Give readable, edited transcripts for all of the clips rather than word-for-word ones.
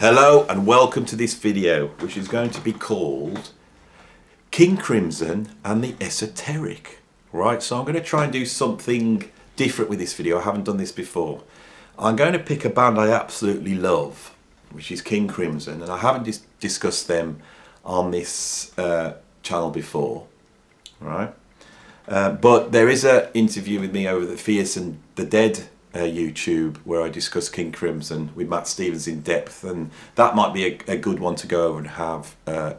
Hello and welcome to this video, which is going to be called King Crimson and the Esoteric. Right, so I'm going to try and do something different with this video. I haven't done this before. I'm going to pick a band I absolutely love, which is King Crimson, and I haven't discussed them on this channel before, right? But there is an interview with me over the Fierce and the Dead YouTube where I discuss King Crimson with Matt Stevens in depth, and that might be a good one to go over and have a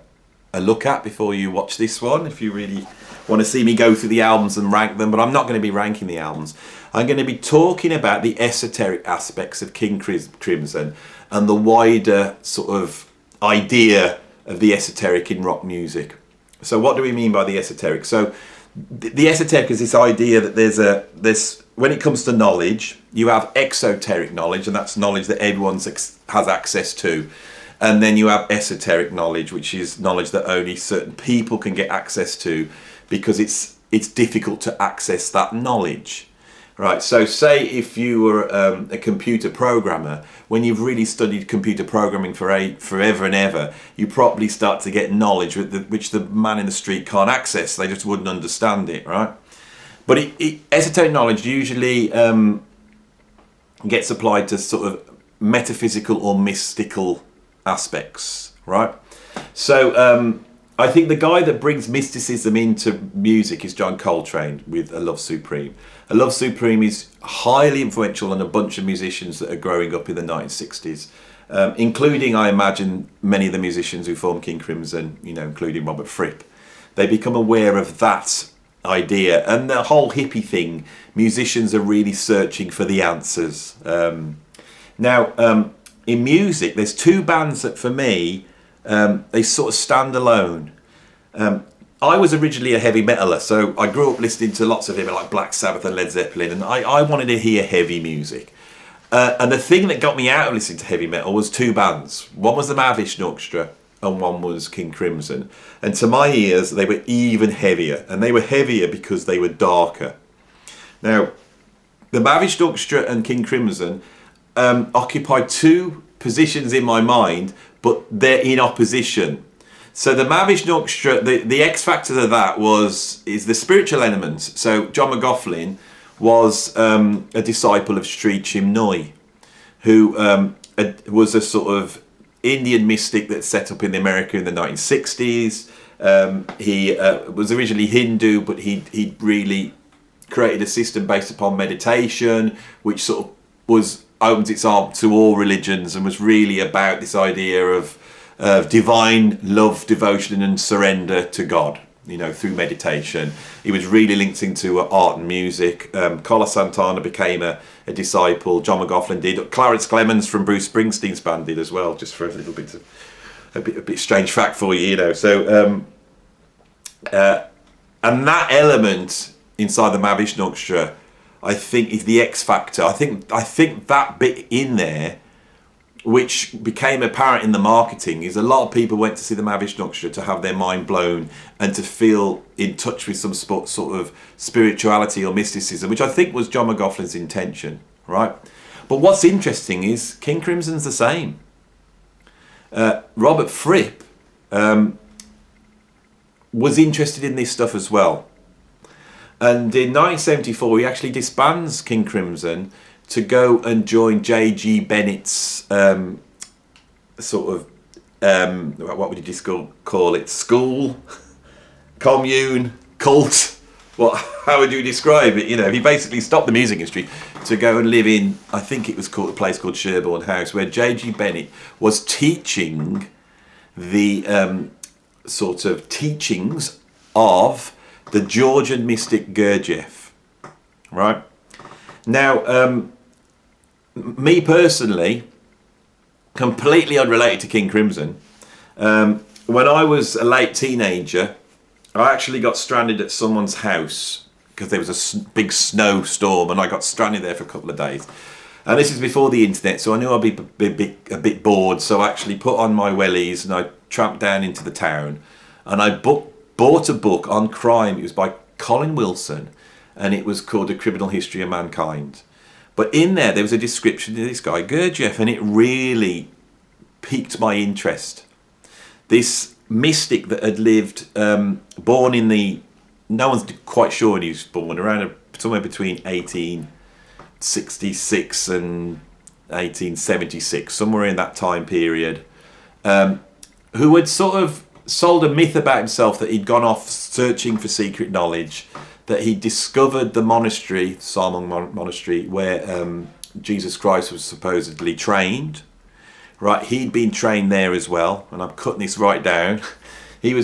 look at before you watch this one, if you really want to see me go through the albums and rank them. But I'm not going to be ranking the albums. I'm going to be talking about the esoteric aspects of King Crimson and the wider sort of idea of the esoteric in rock music. So what do we mean by the esoteric? So the esoteric is this idea that there's when it comes to knowledge, you have exoteric knowledge, and that's knowledge that everyone has access to. And then you have esoteric knowledge, which is knowledge that only certain people can get access to because it's difficult to access that knowledge. Right, so say if you were a computer programmer, when you've really studied computer programming forever and ever, you probably start to get knowledge which the man in the street can't access. They just wouldn't understand it, right? But esoteric knowledge usually gets applied to sort of metaphysical or mystical aspects, right? So I think the guy that brings mysticism into music is John Coltrane with A Love Supreme. A Love Supreme is highly influential on a bunch of musicians that are growing up in the 1960s, including, I imagine, many of the musicians who formed King Crimson, including Robert Fripp. They become aware of that idea, and the whole hippie thing. Musicians are really searching for the answers. Now, in music, there's two bands that, for me, they sort of stand alone. I was originally a heavy metaler, so I grew up listening to lots of heavy, like Black Sabbath and Led Zeppelin, and I wanted to hear heavy music. And the thing that got me out of listening to heavy metal was two bands. One was the Mahavishnu and one was King Crimson. And to my ears, they were even heavier, and they were heavier because they were darker. Now, the Mahavishnu and King Crimson occupy two positions in my mind, but they're in opposition. So the Mahavishnu, the X factor of that is the spiritual element. So John McLaughlin was a disciple of Sri Chinmoy, who was a sort of Indian mystic that set up in America in the 1960s. He was originally Hindu, but he really created a system based upon meditation, which sort of opens its arm to all religions, and was really about this idea of divine love, devotion and surrender to God, through meditation. He was really linked into art and music. Carlos Santana became a disciple. John McLaughlin did. Clarence Clemens from Bruce Springsteen's band did as well, just for a little bit of a bit strange fact for you, So and that element inside the Mahavishnu, I think, is the X factor. I think that bit in there, which became apparent in the marketing, is a lot of people went to see the Mahavishnu to have their mind blown and to feel in touch with some sort of spirituality or mysticism, which I think was John McLaughlin's intention, right? But what's interesting is King Crimson's the same. Robert Fripp was interested in this stuff as well. And in 1974, he actually disbands King Crimson to go and join J.G. Bennett's what would you just call it? School, commune, cult. How would you describe it? He basically stopped the music industry to go and live in, I think it was called a place called Sherborne House, where J.G. Bennett was teaching the sort of teachings of the Georgian mystic Gurdjieff, right? Now, me personally, completely unrelated to King Crimson, when I was a late teenager, I actually got stranded at someone's house because there was a big snowstorm, and I got stranded there for a couple of days. And this is before the internet, so I knew I'd be a bit bored, so I actually put on my wellies and I tramped down into the town, and I bought a book on crime. It was by Colin Wilson, and it was called A Criminal History of Mankind. But in there was a description of this guy Gurdjieff, and it really piqued my interest. This mystic that had lived, born in the, no one's quite sure when he was born, around somewhere between 1866 and 1876, somewhere in that time period, who had sort of sold a myth about himself that he'd gone off searching for secret knowledge, that he discovered the monastery, Salmon Monastery, where Jesus Christ was supposedly trained. Right, he'd been trained there as well, and I'm cutting this right down. He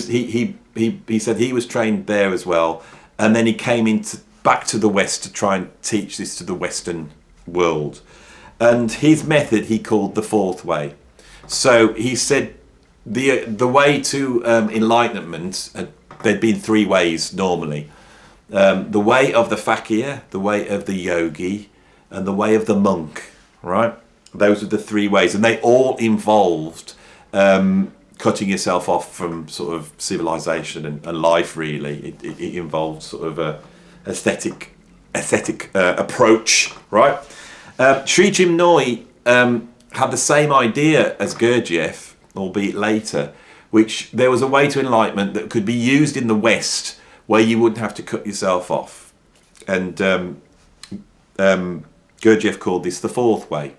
said he was trained there as well, and then he came back to the West to try and teach this to the Western world. And his method he called the fourth way. So he said the way to enlightenment, there'd been three ways normally. The way of the fakir, the way of the yogi, and the way of the monk, right? Those are the three ways, and they all involved cutting yourself off from sort of civilization and life, really. It involved sort of a aesthetic approach, right? Sri Chinmoy had the same idea as Gurdjieff, albeit later, which there was a way to enlightenment that could be used in the West where you wouldn't have to cut yourself off. And Gurdjieff called this the fourth way.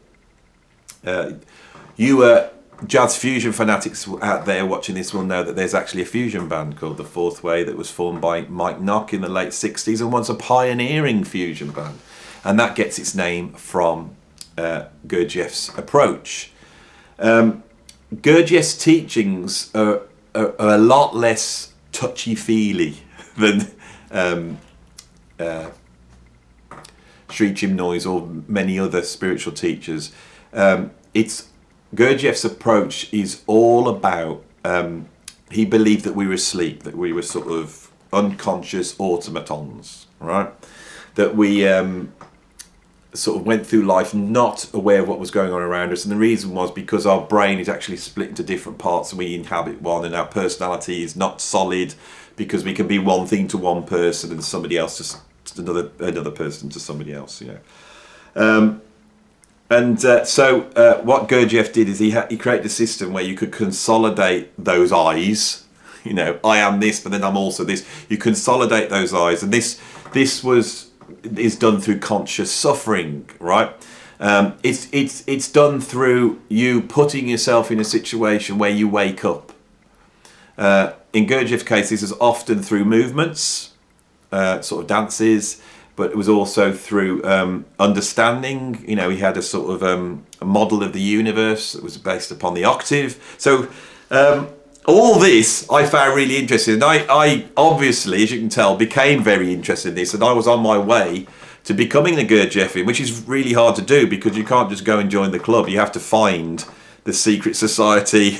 You jazz fusion fanatics out there watching this will know that there's actually a fusion band called the Fourth Way that was formed by Mike Nock in the late 60s and was a pioneering fusion band. And that gets its name from Gurdjieff's approach. Gurdjieff's teachings are a lot less touchy-feely than Sri Chinmoy's or many other spiritual teachers. Gurdjieff's approach is all about, he believed that we were asleep, that we were sort of unconscious automatons, right? That we sort of went through life not aware of what was going on around us, and the reason was because our brain is actually split into different parts and we inhabit one, and our personality is not solid because we can be one thing to one person and somebody else just another person to somebody else, you know. So what Gurdjieff did is he created a system where you could consolidate those I's. You know, I am this, but then I'm also this. You consolidate those I's, and this is done through conscious suffering, right? It's done through you putting yourself in a situation where you wake up. In Gurdjieff's case, this is often through movements, sort of dances, but it was also through understanding. You know, he had a sort of a model of the universe that was based upon the octave. So all this I found really interesting, and I obviously, as you can tell, became very interested in this, and I was on my way to becoming a Gurdjieffian, which is really hard to do because you can't just go and join the club. You have to find the secret society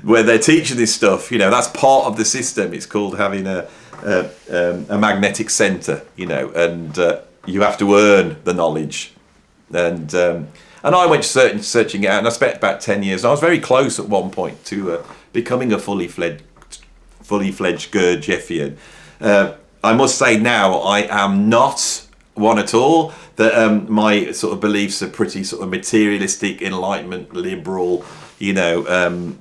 where they're teaching this stuff. You know, that's part of the system. It's called having a magnetic center, you know, and you have to earn the knowledge. And I went searching it out, and I spent about 10 years. And I was very close at one point to becoming a fully fledged Gurdjieffian. I must say now I am not one at all. That my sort of beliefs are pretty sort of materialistic, enlightenment, liberal, you know,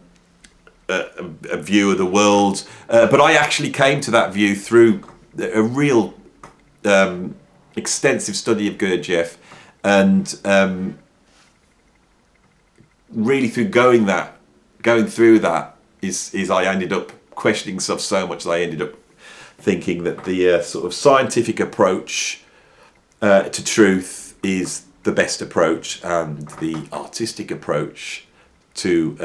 a view of the world, but I actually came to that view through a real extensive study of Gurdjieff, and really through going through that is I ended up questioning stuff so much that I ended up thinking that the sort of scientific approach to truth is the best approach, and the artistic approach to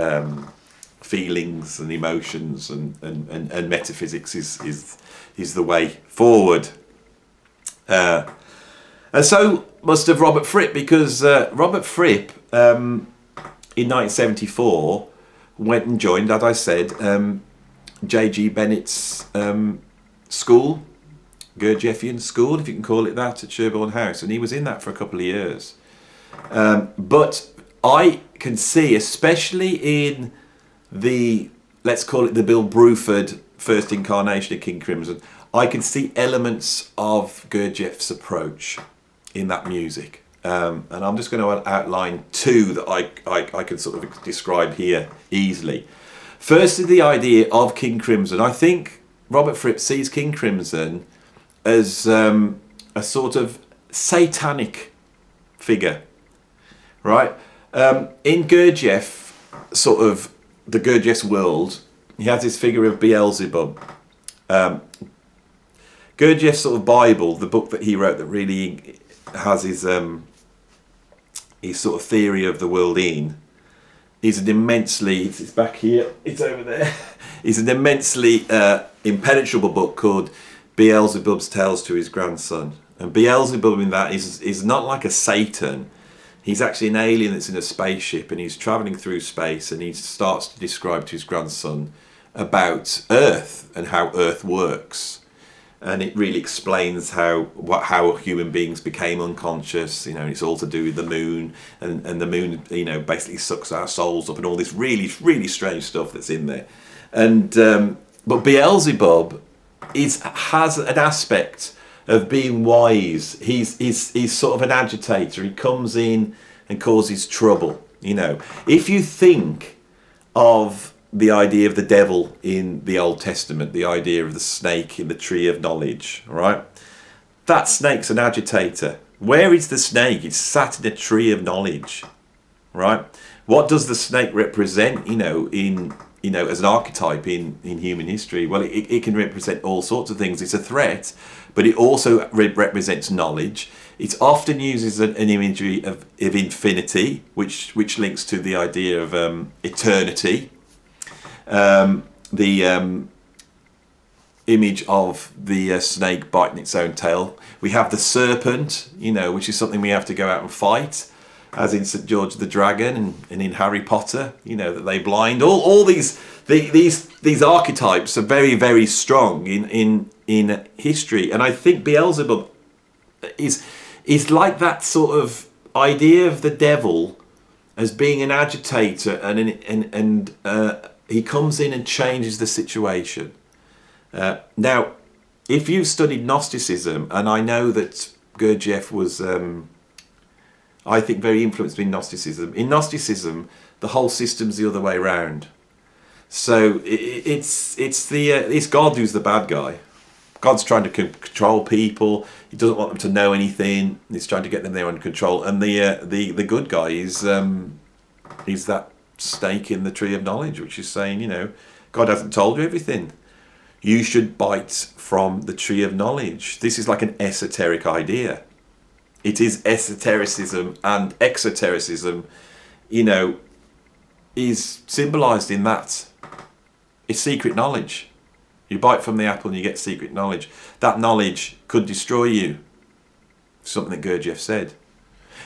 feelings and emotions and metaphysics is the way forward. And so must have Robert Fripp, because Robert Fripp in 1974 went and joined, as I said, J.G. Bennett's school, Gurdjieffian school, if you can call it that, at Sherborne House, and he was in that for a couple of years. But I can see, especially in let's call it the Bill Bruford first incarnation of King Crimson, I can see elements of Gurdjieff's approach in that music. and I'm just going to outline two that I can sort of describe here easily. Firstly, the idea of King Crimson. I think Robert Fripp sees King Crimson as a sort of satanic figure, right? In Gurdjieff, sort of the Gurdjieff's world, he has this figure of Beelzebub. Gurdjieff's sort of Bible, the book that he wrote that really has his sort of theory of the world in, is an immensely, it's back here, it's over there, it's an immensely impenetrable book called Beelzebub's Tales to His Grandson. And Beelzebub in that is not like a Satan. He's actually an alien that's in a spaceship, and he's travelling through space, and he starts to describe to his grandson about Earth and how Earth works. And it really explains how human beings became unconscious. You know, it's all to do with the moon, and the moon, you know, basically sucks our souls up, and all this really, really strange stuff that's in there. And but Beelzebub has an aspect of being wise. He's sort of an agitator. He comes in and causes trouble. You know, if you think of the idea of the devil in the Old Testament, the idea of the snake in the tree of knowledge, right? That snake's an agitator. Where is the snake? It's sat in a tree of knowledge, right? What does the snake represent, as an archetype in human history? Well, it can represent all sorts of things. It's a threat, but it also represents knowledge. It often uses an imagery of infinity, which links to the idea of eternity. The image of the snake biting its own tail. We have the serpent, which is something we have to go out and fight, as in St. George the Dragon and in Harry Potter, that they blind. All these archetypes are very, very strong in history. And I think Beelzebub is like that sort of idea of the devil as being an agitator, and he comes in and changes the situation. Now, if you've studied Gnosticism, and I know that Gurdjieff was, I think, very influenced by Gnosticism. In Gnosticism, the whole system's the other way around. So it's God who's the bad guy. God's trying to control people. He doesn't want them to know anything. He's trying to get them there under control. And the good guy is that snake in the tree of knowledge, which is saying, God hasn't told you everything. You should bite from the tree of knowledge. This is like an esoteric idea. It is esotericism, and exotericism, is symbolized in that. It's secret knowledge. You bite from the apple and you get secret knowledge. That knowledge could destroy you. Something that Gurdjieff said.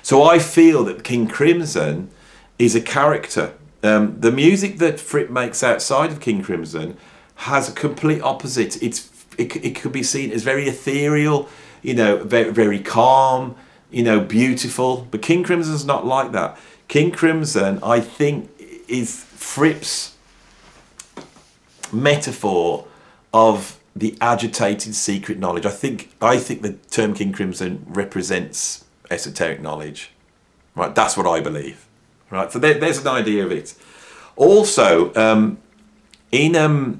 So I feel that King Crimson is a character. The music that Fripp makes outside of King Crimson has a complete opposite. It could be seen as very ethereal, very, very calm, beautiful. But King Crimson's not like that. King Crimson, I think, is Fripp's metaphor of the agitated secret knowledge. I think the term King Crimson represents esoteric knowledge. Right, that's what I believe. Right, so there's an idea of it. Also, in the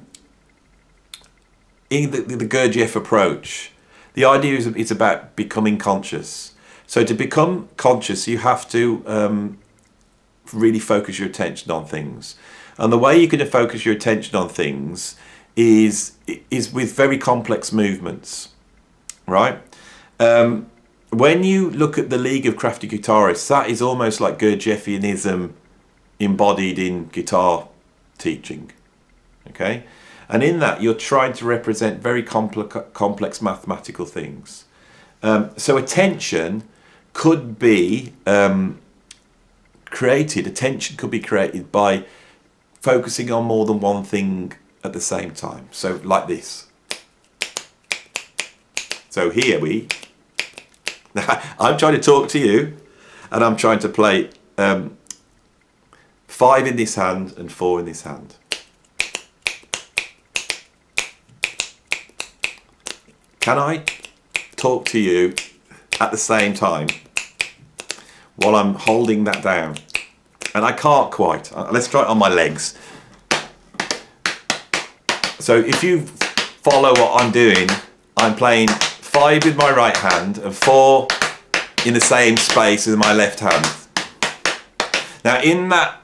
Gurdjieff approach, the idea is it's about becoming conscious. So to become conscious, you have to really focus your attention on things. And the way you're going to focus your attention on things is with very complex movements, right? When you look at the League of Crafty Guitarists, that is almost like Gurdjieffianism embodied in guitar teaching, okay? And in that, you're trying to represent very complex mathematical things. So attention could be created by focusing on more than one thing at the same time. So like this. So here I'm trying to talk to you, and I'm trying to play 5 in this hand and 4 in this hand. Can I talk to you at the same time? while I'm holding that down. And I can't quite. Let's try it on my legs. So if you follow what I'm doing, I'm playing 5 with my right hand and 4 in the same space as my left hand. Now in that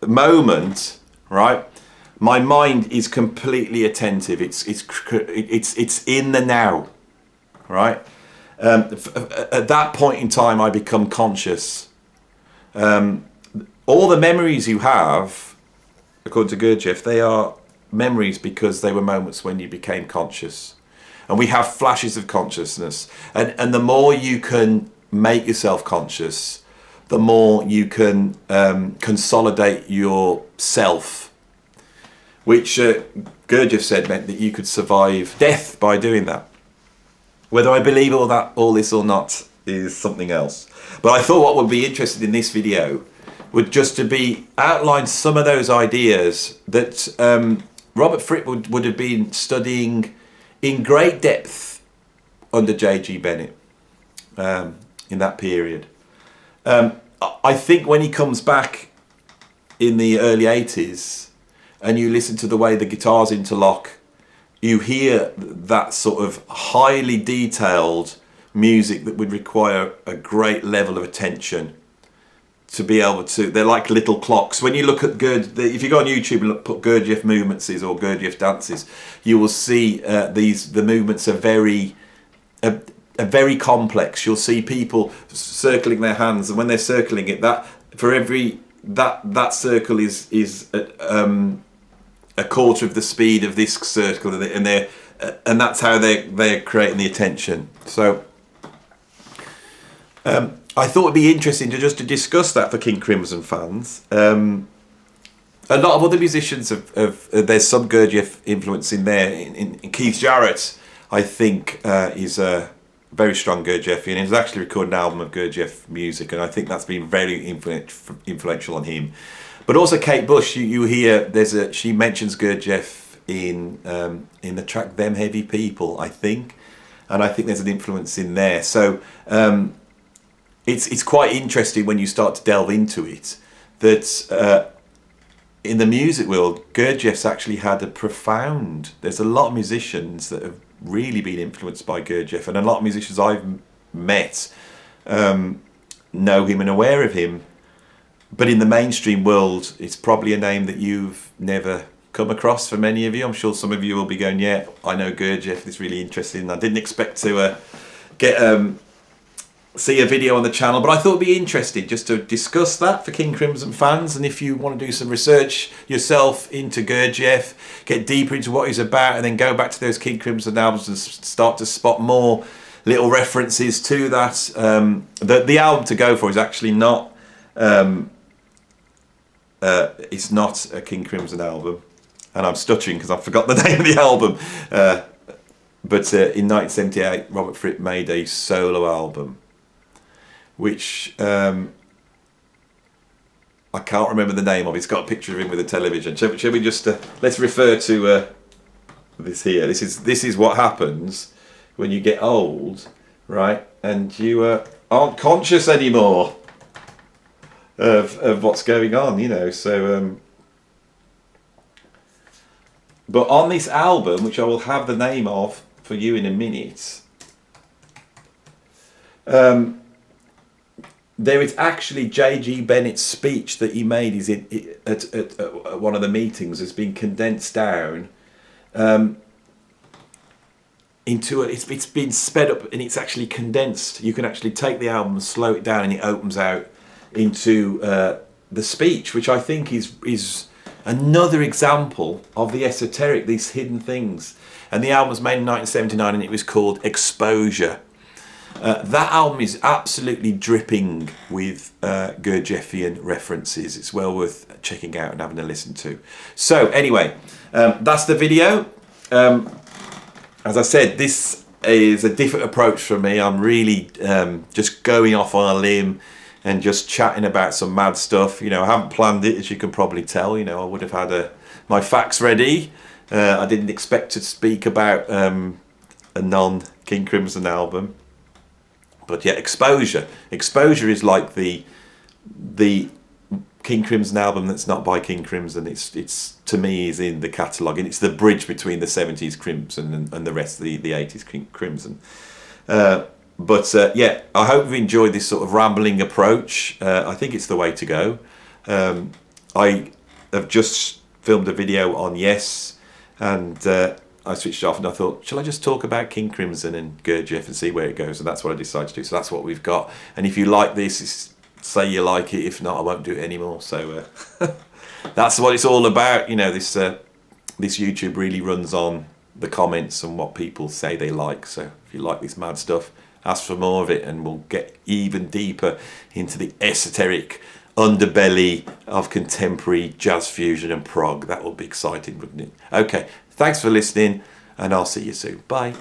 moment, right, my mind is completely attentive. It's in the now, right? At that point in time, I become conscious. All the memories you have, according to Gurdjieff, they are memories because they were moments when you became conscious. And we have flashes of consciousness. And the more you can make yourself conscious, the more you can consolidate yourself, which Gurdjieff said meant that you could survive death by doing that. Whether I believe all this or not is something else. But I thought what would be interesting in this video would just to be outline some of those ideas that Robert Fripp would have been studying in great depth under J.G. Bennett in that period. I think when he comes back in the early 80s and you listen to the way the guitars interlock, you hear that sort of highly detailed music that would require a great level of attention to be able to. They're like little clocks. When you look at if you go on YouTube and put Gurdjieff movements or Gurdjieff dances, you will see the movements are very complex. You'll see people circling their hands, and when they're circling it, that for every that circle is a quarter of the speed of this circle, and that's how they're creating the attention. So I thought it'd be interesting to discuss that for King Crimson fans. A lot of other musicians there's some Gurdjieff influence in there. In Keith Jarrett, I think, is a very strong Gurdjieffian. He's actually recorded an album of Gurdjieff music, and I think that's been very influential on him. But also Kate Bush, you hear she mentions Gurdjieff in the track "Them Heavy People," I think, and I think there's an influence in there. So it's quite interesting when you start to delve into it that in the music world, Gurdjieff's actually had a profound. There's a lot of musicians that have really been influenced by Gurdjieff, and a lot of musicians I've met know him and aware of him. But in the mainstream world, it's probably a name that you've never come across for many of you. I'm sure some of you will be going, yeah, I know Gurdjieff, it's really interesting. I didn't expect to see a video on the channel, but I thought it'd be interesting just to discuss that for King Crimson fans. And if you want to do some research yourself into Gurdjieff, get deeper into what he's about, and then go back to those King Crimson albums and start to spot more little references to that. The album to go for is actually not it's not a King Crimson album, and I'm stuttering because I forgot the name of the album. But in 1978, Robert Fripp made a solo album, which I can't remember the name of. It's got a picture of him with a television. Shall we just let's refer to this here. This is what happens when you get old, right? And you aren't conscious anymore of what's going on, you know. So but on this album, which I will have the name of for you in a minute, there is actually J.G. Bennett's speech that he made at one of the meetings has been condensed down into it's been sped up, and it's actually condensed. You can actually take the album and slow it down, and it opens out into the speech, which I think is another example of the esoteric, these hidden things. And the album was made in 1979, and it was called Exposure. That album is absolutely dripping with Gurdjieffian references. It's well worth checking out and having a listen to. So anyway, that's the video. As I said, this is a different approach for me. I'm really just going off on a limb and just chatting about some mad stuff. You know, I haven't planned it, as you can probably tell. You know, I would have had my facts ready. I didn't expect to speak about a non-King Crimson album. But yeah, Exposure is like the King Crimson album that's not by King Crimson. It's to me is in the catalogue, and it's the bridge between the 70s Crimson and the rest of the 80s Crimson. Yeah, I hope you've enjoyed this sort of rambling approach. I think it's the way to go. I have just filmed a video on Yes, and I switched off and I thought, shall I just talk about King Crimson and Gurdjieff and see where it goes? And that's what I decided to do. So that's what we've got. And if you like this, say you like it. If not, I won't do it anymore. So that's what it's all about. You know, this YouTube really runs on the comments and what people say they like. So if you like this mad stuff, ask for more of it, and we'll get even deeper into the esoteric underbelly of contemporary jazz fusion and prog. That will be exciting, wouldn't it? Okay, thanks for listening, and I'll see you soon. Bye.